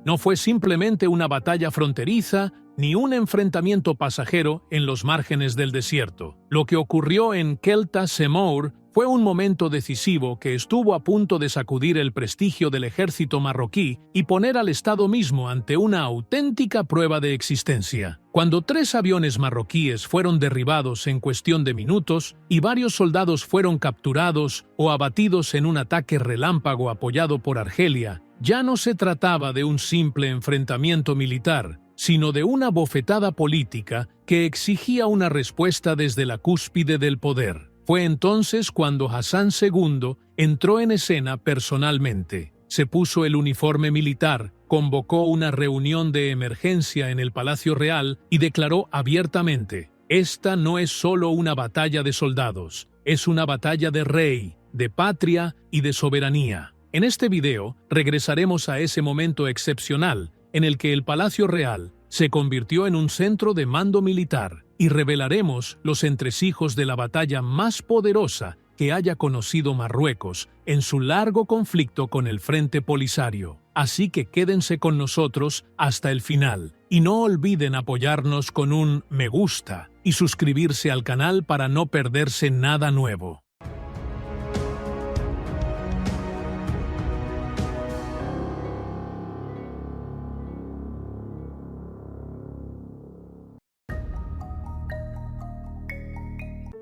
No fue simplemente una batalla fronteriza ni un enfrentamiento pasajero en los márgenes del desierto. Lo que ocurrió en Kelta Semour fue un momento decisivo que estuvo a punto de sacudir el prestigio del ejército marroquí y poner al Estado mismo ante una auténtica prueba de existencia. Cuando 3 aviones marroquíes fueron derribados en cuestión de minutos y varios soldados fueron capturados o abatidos en un ataque relámpago apoyado por Argelia, ya no se trataba de un simple enfrentamiento militar, sino de una bofetada política que exigía una respuesta desde la cúspide del poder. Fue entonces cuando Hassan II entró en escena personalmente. Se puso el uniforme militar, convocó una reunión de emergencia en el Palacio Real y declaró abiertamente: esta no es solo una batalla de soldados, es una batalla de rey, de patria y de soberanía. En este video regresaremos a ese momento excepcional en el que el Palacio Real se convirtió en un centro de mando militar y revelaremos los entresijos de la batalla más poderosa que haya conocido Marruecos en su largo conflicto con el Frente Polisario. Así que quédense con nosotros hasta el final y no olviden apoyarnos con un me gusta y suscribirse al canal para no perderse nada nuevo.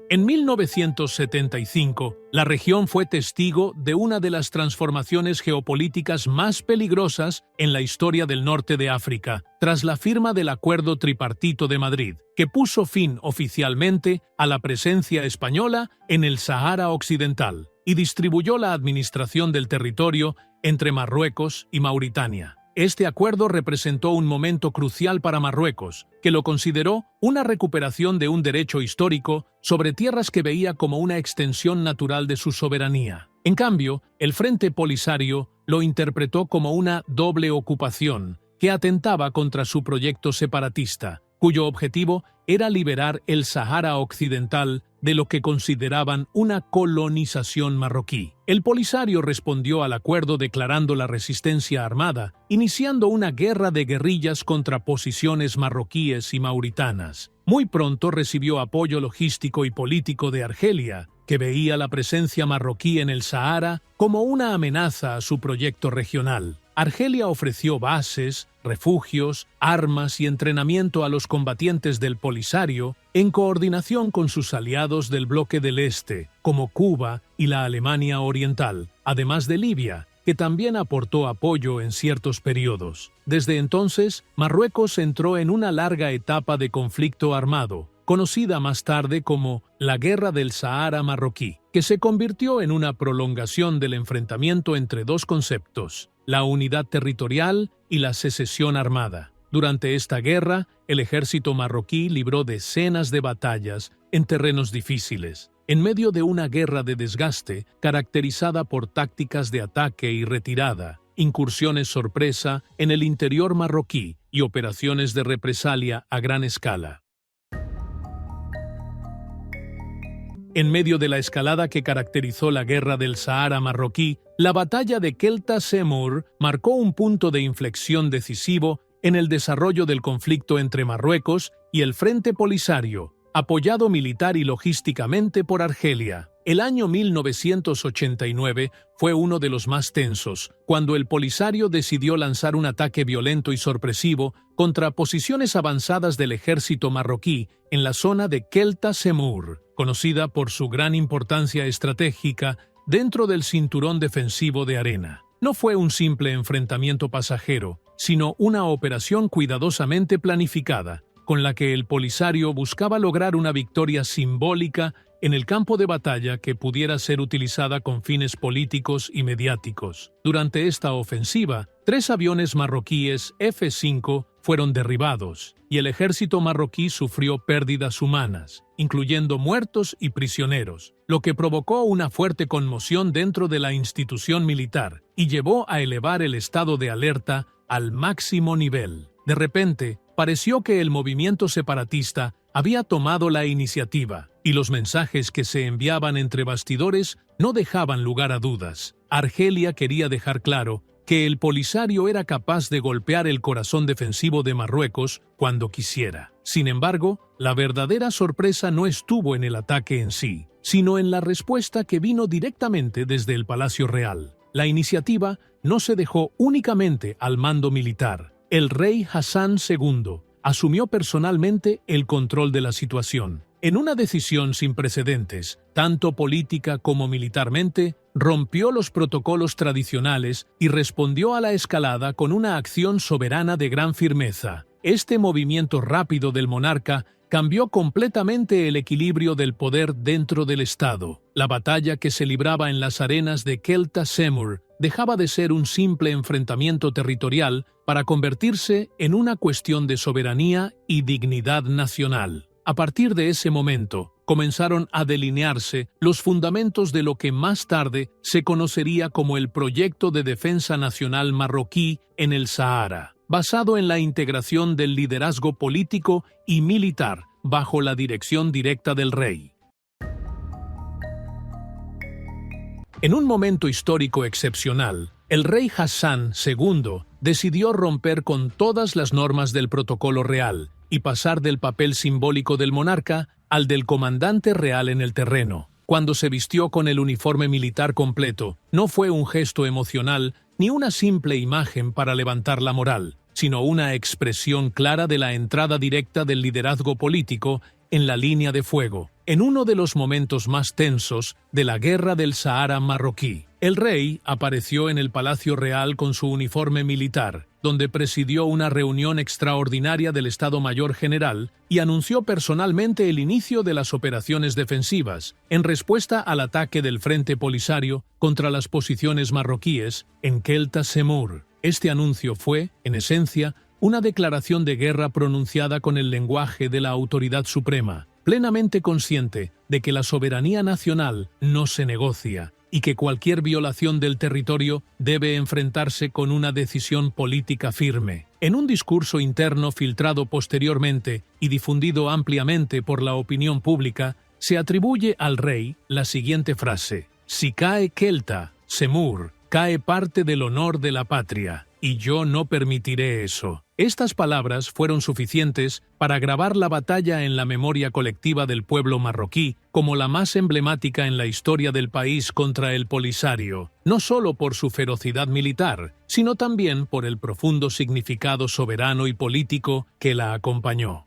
En 1975, la región fue testigo de una de las transformaciones geopolíticas más peligrosas en la historia del norte de África, tras la firma del Acuerdo Tripartito de Madrid, que puso fin oficialmente a la presencia española en el Sahara Occidental y distribuyó la administración del territorio entre Marruecos y Mauritania. Este acuerdo representó un momento crucial para Marruecos, que lo consideró una recuperación de un derecho histórico sobre tierras que veía como una extensión natural de su soberanía. En cambio, el Frente Polisario lo interpretó como una doble ocupación que atentaba contra su proyecto separatista, cuyo objetivo era liberar el Sahara Occidental de lo que consideraban una colonización marroquí. El Polisario respondió al acuerdo declarando la resistencia armada, iniciando una guerra de guerrillas contra posiciones marroquíes y mauritanas. Muy pronto recibió apoyo logístico y político de Argelia, que veía la presencia marroquí en el Sahara como una amenaza a su proyecto regional. Argelia ofreció bases, refugios, armas y entrenamiento a los combatientes del Polisario en coordinación con sus aliados del bloque del Este, como Cuba y la Alemania Oriental, además de Libia, que también aportó apoyo en ciertos periodos. Desde entonces, Marruecos entró en una larga etapa de conflicto armado, conocida más tarde como la Guerra del Sahara marroquí, que se convirtió en una prolongación del enfrentamiento entre dos conceptos: la unidad territorial y la secesión armada. Durante esta guerra, el ejército marroquí libró decenas de batallas en terrenos difíciles, en medio de una guerra de desgaste caracterizada por tácticas de ataque y retirada, incursiones sorpresa en el interior marroquí y operaciones de represalia a gran escala. En medio de la escalada que caracterizó la Guerra del Sahara marroquí, la batalla de Kelta Semour marcó un punto de inflexión decisivo en el desarrollo del conflicto entre Marruecos y el Frente Polisario, apoyado militar y logísticamente por Argelia. El año 1989 fue uno de los más tensos, cuando el Polisario decidió lanzar un ataque violento y sorpresivo contra posiciones avanzadas del ejército marroquí en la zona de Kelta Semour, conocida por su gran importancia estratégica dentro del cinturón defensivo de arena. No fue un simple enfrentamiento pasajero, sino una operación cuidadosamente planificada, con la que el Polisario buscaba lograr una victoria simbólica en el campo de batalla que pudiera ser utilizada con fines políticos y mediáticos. Durante esta ofensiva, 3 aviones marroquíes F-5 fueron derribados, y el ejército marroquí sufrió pérdidas humanas, incluyendo muertos y prisioneros, lo que provocó una fuerte conmoción dentro de la institución militar y llevó a elevar el estado de alerta al máximo nivel. De repente, pareció que el movimiento separatista había tomado la iniciativa, y los mensajes que se enviaban entre bastidores no dejaban lugar a dudas. Argelia quería dejar claro que el Polisario era capaz de golpear el corazón defensivo de Marruecos cuando quisiera. Sin embargo, la verdadera sorpresa no estuvo en el ataque en sí, sino en la respuesta que vino directamente desde el Palacio Real. La iniciativa no se dejó únicamente al mando militar. El rey Hassan II asumió personalmente el control de la situación. En una decisión sin precedentes, tanto política como militarmente, rompió los protocolos tradicionales y respondió a la escalada con una acción soberana de gran firmeza. Este movimiento rápido del monarca cambió completamente el equilibrio del poder dentro del Estado. La batalla que se libraba en las arenas de Kelta Semur dejaba de ser un simple enfrentamiento territorial para convertirse en una cuestión de soberanía y dignidad nacional. A partir de ese momento, comenzaron a delinearse los fundamentos de lo que más tarde se conocería como el Proyecto de Defensa Nacional Marroquí en el Sahara, basado en la integración del liderazgo político y militar bajo la dirección directa del rey. En un momento histórico excepcional, el rey Hassan II decidió romper con todas las normas del protocolo real y pasar del papel simbólico del monarca al del comandante real en el terreno. Cuando se vistió con el uniforme militar completo, no fue un gesto emocional ni una simple imagen para levantar la moral, sino una expresión clara de la entrada directa del liderazgo político en la línea de fuego, en uno de los momentos más tensos de la Guerra del Sahara marroquí. El rey apareció en el Palacio Real con su uniforme militar, donde presidió una reunión extraordinaria del Estado Mayor General y anunció personalmente el inicio de las operaciones defensivas, en respuesta al ataque del Frente Polisario contra las posiciones marroquíes en Kelta Semur. Este anuncio fue, en esencia, una declaración de guerra pronunciada con el lenguaje de la autoridad suprema, plenamente consciente de que la soberanía nacional no se negocia y que cualquier violación del territorio debe enfrentarse con una decisión política firme. En un discurso interno filtrado posteriormente y difundido ampliamente por la opinión pública, se atribuye al rey la siguiente frase: «Si cae Kelta Semur, cae parte del honor de la patria, y yo no permitiré eso». Estas palabras fueron suficientes para grabar la batalla en la memoria colectiva del pueblo marroquí como la más emblemática en la historia del país contra el Polisario, no solo por su ferocidad militar, sino también por el profundo significado soberano y político que la acompañó.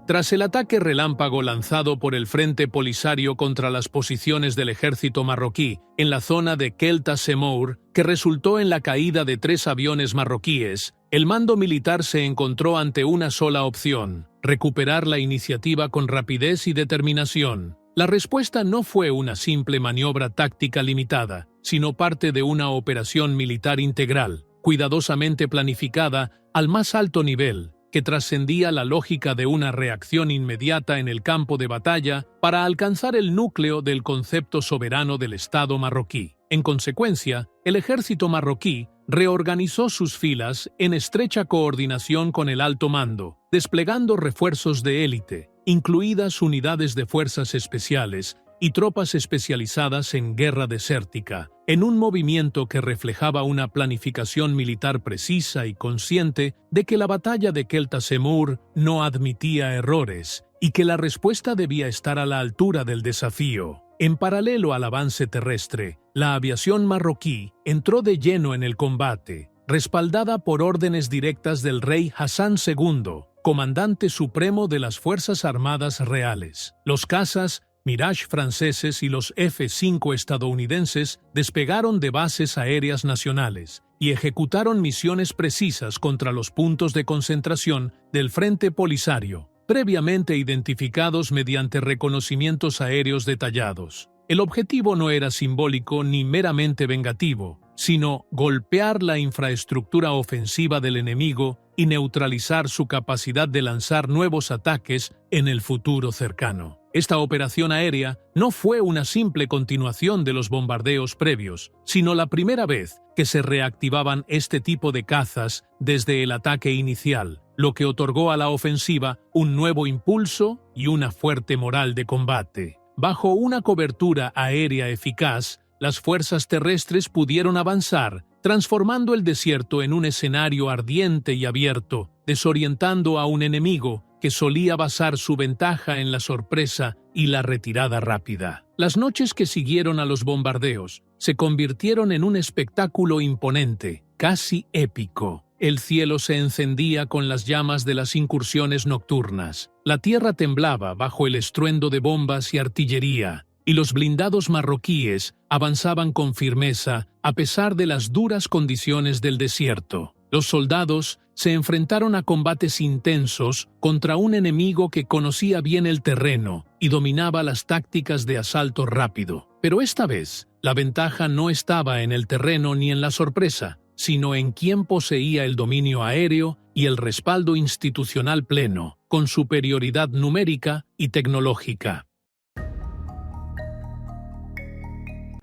Tras el ataque relámpago lanzado por el Frente Polisario contra las posiciones del ejército marroquí en la zona de Kelta Semur, que resultó en la caída de 3 aviones marroquíes, el mando militar se encontró ante una sola opción: recuperar la iniciativa con rapidez y determinación. La respuesta no fue una simple maniobra táctica limitada, sino parte de una operación militar integral, cuidadosamente planificada al más alto nivel, que trascendía la lógica de una reacción inmediata en el campo de batalla para alcanzar el núcleo del concepto soberano del Estado marroquí. En consecuencia, el ejército marroquí reorganizó sus filas en estrecha coordinación con el alto mando, desplegando refuerzos de élite, incluidas unidades de fuerzas especiales y tropas especializadas en guerra desértica, en un movimiento que reflejaba una planificación militar precisa y consciente de que la batalla de Kelta Semur no admitía errores y que la respuesta debía estar a la altura del desafío. En paralelo al avance terrestre, la aviación marroquí entró de lleno en el combate, respaldada por órdenes directas del rey Hassan II, comandante supremo de las Fuerzas Armadas Reales. Los cazas Mirage franceses y los F-5 estadounidenses despegaron de bases aéreas nacionales y ejecutaron misiones precisas contra los puntos de concentración del Frente Polisario, previamente identificados mediante reconocimientos aéreos detallados. El objetivo no era simbólico ni meramente vengativo, sino golpear la infraestructura ofensiva del enemigo y neutralizar su capacidad de lanzar nuevos ataques en el futuro cercano. Esta operación aérea no fue una simple continuación de los bombardeos previos, sino la primera vez que se reactivaban este tipo de cazas desde el ataque inicial, lo que otorgó a la ofensiva un nuevo impulso y una fuerte moral de combate. Bajo una cobertura aérea eficaz, las fuerzas terrestres pudieron avanzar, transformando el desierto en un escenario ardiente y abierto, desorientando a un enemigo que solía basar su ventaja en la sorpresa y la retirada rápida. Las noches que siguieron a los bombardeos se convirtieron en un espectáculo imponente, casi épico. El cielo se encendía con las llamas de las incursiones nocturnas. La tierra temblaba bajo el estruendo de bombas y artillería, y los blindados marroquíes avanzaban con firmeza a pesar de las duras condiciones del desierto. Los soldados se enfrentaron a combates intensos contra un enemigo que conocía bien el terreno y dominaba las tácticas de asalto rápido. Pero esta vez, la ventaja no estaba en el terreno ni en la sorpresa, sino en quien poseía el dominio aéreo y el respaldo institucional pleno, con superioridad numérica y tecnológica.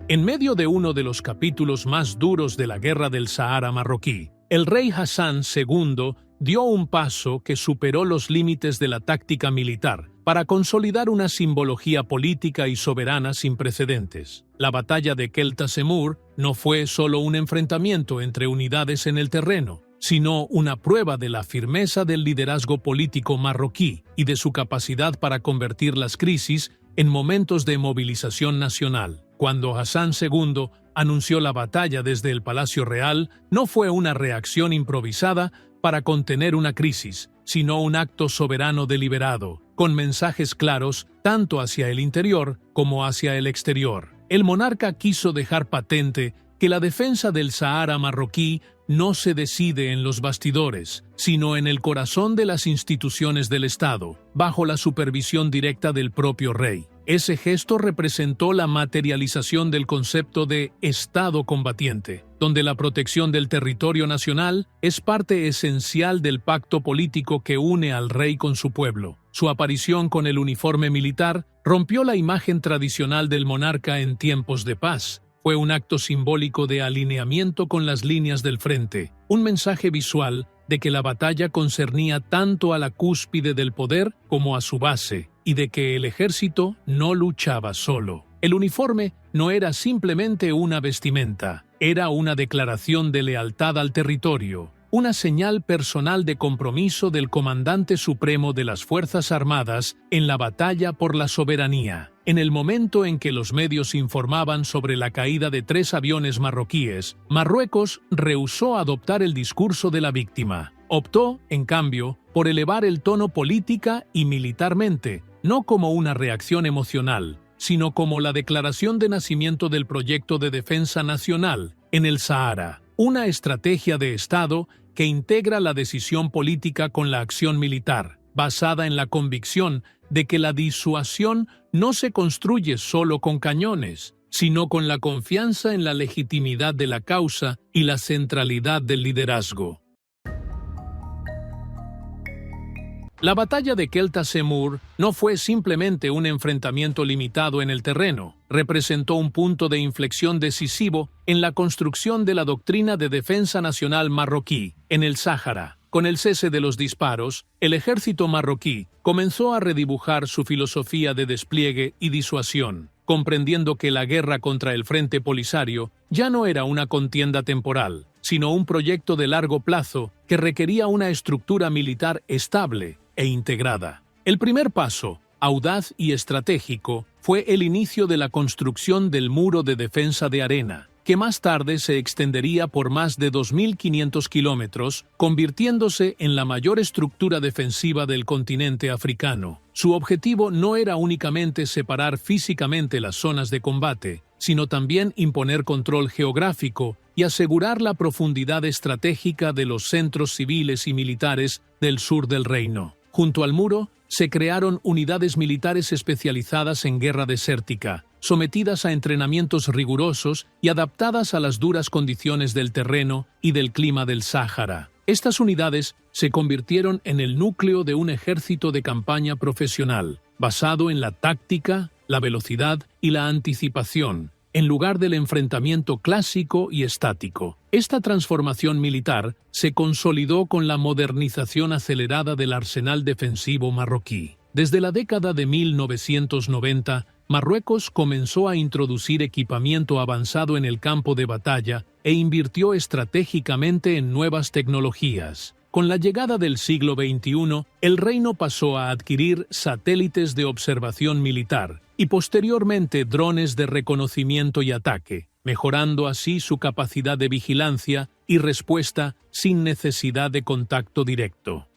En medio de uno de los capítulos más duros de la Guerra del Sahara marroquí, el rey Hassan II dio un paso que superó los límites de la táctica militar para consolidar una simbología política y soberana sin precedentes. La batalla de Keltasemur no fue solo un enfrentamiento entre unidades en el terreno, sino una prueba de la firmeza del liderazgo político marroquí y de su capacidad para convertir las crisis en momentos de movilización nacional. Cuando Hassan II anunció la batalla desde el Palacio Real, no fue una reacción improvisada para contener una crisis, sino un acto soberano deliberado, con mensajes claros tanto hacia el interior como hacia el exterior. El monarca quiso dejar patente que la defensa del Sahara marroquí no se decide en los bastidores, sino en el corazón de las instituciones del Estado, bajo la supervisión directa del propio rey. Ese gesto representó la materialización del concepto de Estado combatiente, donde la protección del territorio nacional es parte esencial del pacto político que une al rey con su pueblo. Su aparición con el uniforme militar rompió la imagen tradicional del monarca en tiempos de paz. Fue un acto simbólico de alineamiento con las líneas del frente, un mensaje visual de que la batalla concernía tanto a la cúspide del poder como a su base, y de que el ejército no luchaba solo. El uniforme no era simplemente una vestimenta, era una declaración de lealtad al territorio, una señal personal de compromiso del comandante supremo de las Fuerzas Armadas en la batalla por la soberanía. En el momento en que los medios informaban sobre la caída de 3 aviones marroquíes, Marruecos rehusó adoptar el discurso de la víctima. Optó, en cambio, por elevar el tono política y militarmente, no como una reacción emocional, sino como la declaración de nacimiento del proyecto de defensa nacional en el Sahara, una estrategia de Estado que integra la decisión política con la acción militar, basada en la convicción de que la disuasión no se construye solo con cañones, sino con la confianza en la legitimidad de la causa y la centralidad del liderazgo. La batalla de Keltasemur no fue simplemente un enfrentamiento limitado en el terreno, representó un punto de inflexión decisivo en la construcción de la doctrina de defensa nacional marroquí en el Sáhara. Con el cese de los disparos, el ejército marroquí comenzó a redibujar su filosofía de despliegue y disuasión, comprendiendo que la guerra contra el Frente Polisario ya no era una contienda temporal, sino un proyecto de largo plazo que requería una estructura militar estable e integrada. El primer paso, audaz y estratégico, fue el inicio de la construcción del muro de defensa de arena, que más tarde se extendería por más de 2.500 kilómetros, convirtiéndose en la mayor estructura defensiva del continente africano. Su objetivo no era únicamente separar físicamente las zonas de combate, sino también imponer control geográfico y asegurar la profundidad estratégica de los centros civiles y militares del sur del reino. Junto al muro, se crearon unidades militares especializadas en guerra desértica, sometidas a entrenamientos rigurosos y adaptadas a las duras condiciones del terreno y del clima del Sáhara. Estas unidades se convirtieron en el núcleo de un ejército de campaña profesional, basado en la táctica, la velocidad y la anticipación, en lugar del enfrentamiento clásico y estático. Esta transformación militar se consolidó con la modernización acelerada del arsenal defensivo marroquí. Desde la década de 1990, Marruecos comenzó a introducir equipamiento avanzado en el campo de batalla e invirtió estratégicamente en nuevas tecnologías. Con la llegada del siglo XXI, el reino pasó a adquirir satélites de observación militar y posteriormente drones de reconocimiento y ataque, mejorando así su capacidad de vigilancia y respuesta sin necesidad de contacto directo.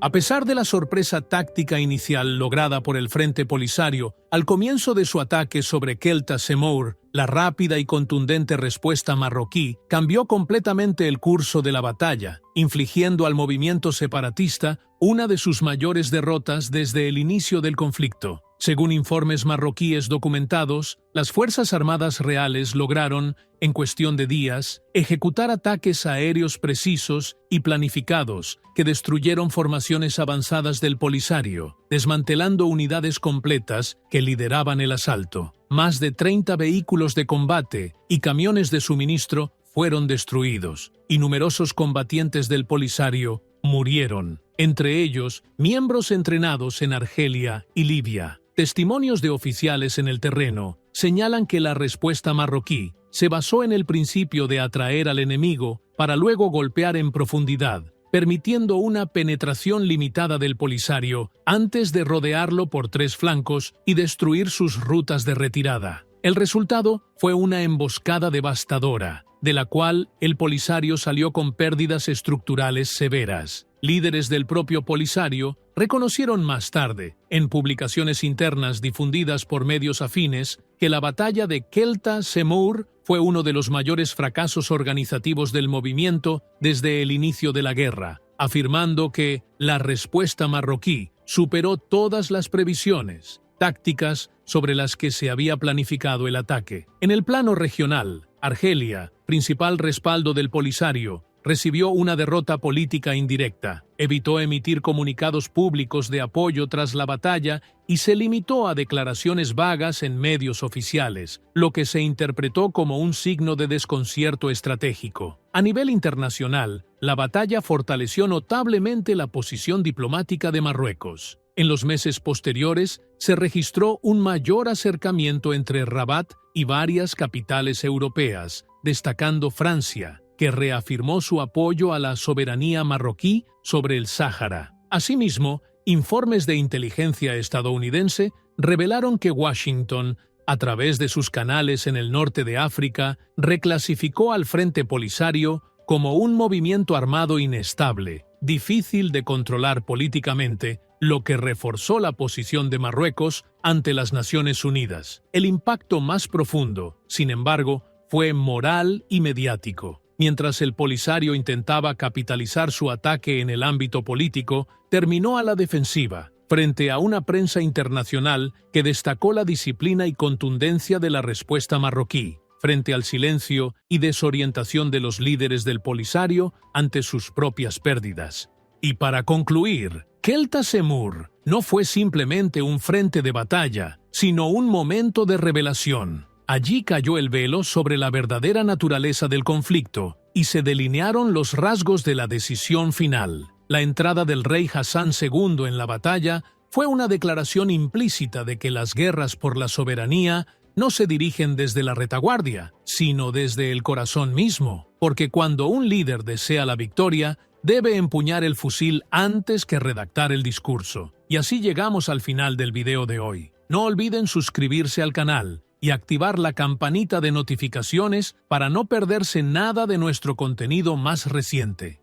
A pesar de la sorpresa táctica inicial lograda por el Frente Polisario, al comienzo de su ataque sobre Kelta Semour, la rápida y contundente respuesta marroquí cambió completamente el curso de la batalla, infligiendo al movimiento separatista una de sus mayores derrotas desde el inicio del conflicto. Según informes marroquíes documentados, las Fuerzas Armadas reales lograron, en cuestión de días, ejecutar ataques aéreos precisos y planificados que destruyeron formaciones avanzadas del Polisario, desmantelando unidades completas que lideraban el asalto. Más de 30 vehículos de combate y camiones de suministro fueron destruidos, y numerosos combatientes del Polisario murieron, entre ellos miembros entrenados en Argelia y Libia. Testimonios de oficiales en el terreno señalan que la respuesta marroquí se basó en el principio de atraer al enemigo para luego golpear en profundidad, permitiendo una penetración limitada del Polisario antes de rodearlo por tres flancos y destruir sus rutas de retirada. El resultado fue una emboscada devastadora, de la cual el Polisario salió con pérdidas estructurales severas. Líderes del propio Polisario reconocieron más tarde, en publicaciones internas difundidas por medios afines, que la batalla de Kelta Semour fue uno de los mayores fracasos organizativos del movimiento desde el inicio de la guerra, afirmando que la respuesta marroquí superó todas las previsiones tácticas sobre las que se había planificado el ataque. En el plano regional, Argelia, principal respaldo del Polisario, recibió una derrota política indirecta, evitó emitir comunicados públicos de apoyo tras la batalla y se limitó a declaraciones vagas en medios oficiales, lo que se interpretó como un signo de desconcierto estratégico. A nivel internacional, la batalla fortaleció notablemente la posición diplomática de Marruecos. En los meses posteriores, se registró un mayor acercamiento entre Rabat y varias capitales europeas, destacando Francia, que reafirmó su apoyo a la soberanía marroquí sobre el Sáhara. Asimismo, informes de inteligencia estadounidense revelaron que Washington, a través de sus canales en el norte de África, reclasificó al Frente Polisario como un movimiento armado inestable, difícil de controlar políticamente, lo que reforzó la posición de Marruecos ante las Naciones Unidas. El impacto más profundo, sin embargo, fue moral y mediático. Mientras el Polisario intentaba capitalizar su ataque en el ámbito político, terminó a la defensiva, frente a una prensa internacional que destacó la disciplina y contundencia de la respuesta marroquí, frente al silencio y desorientación de los líderes del Polisario ante sus propias pérdidas. Y para concluir, Kelta Semour no fue simplemente un frente de batalla, sino un momento de revelación. Allí cayó el velo sobre la verdadera naturaleza del conflicto y se delinearon los rasgos de la decisión final. La entrada del rey Hassan II en la batalla fue una declaración implícita de que las guerras por la soberanía no se dirigen desde la retaguardia, sino desde el corazón mismo, porque cuando un líder desea la victoria, debe empuñar el fusil antes que redactar el discurso. Y así llegamos al final del video de hoy. No olviden suscribirse al canal y activar la campanita de notificaciones para no perderse nada de nuestro contenido más reciente.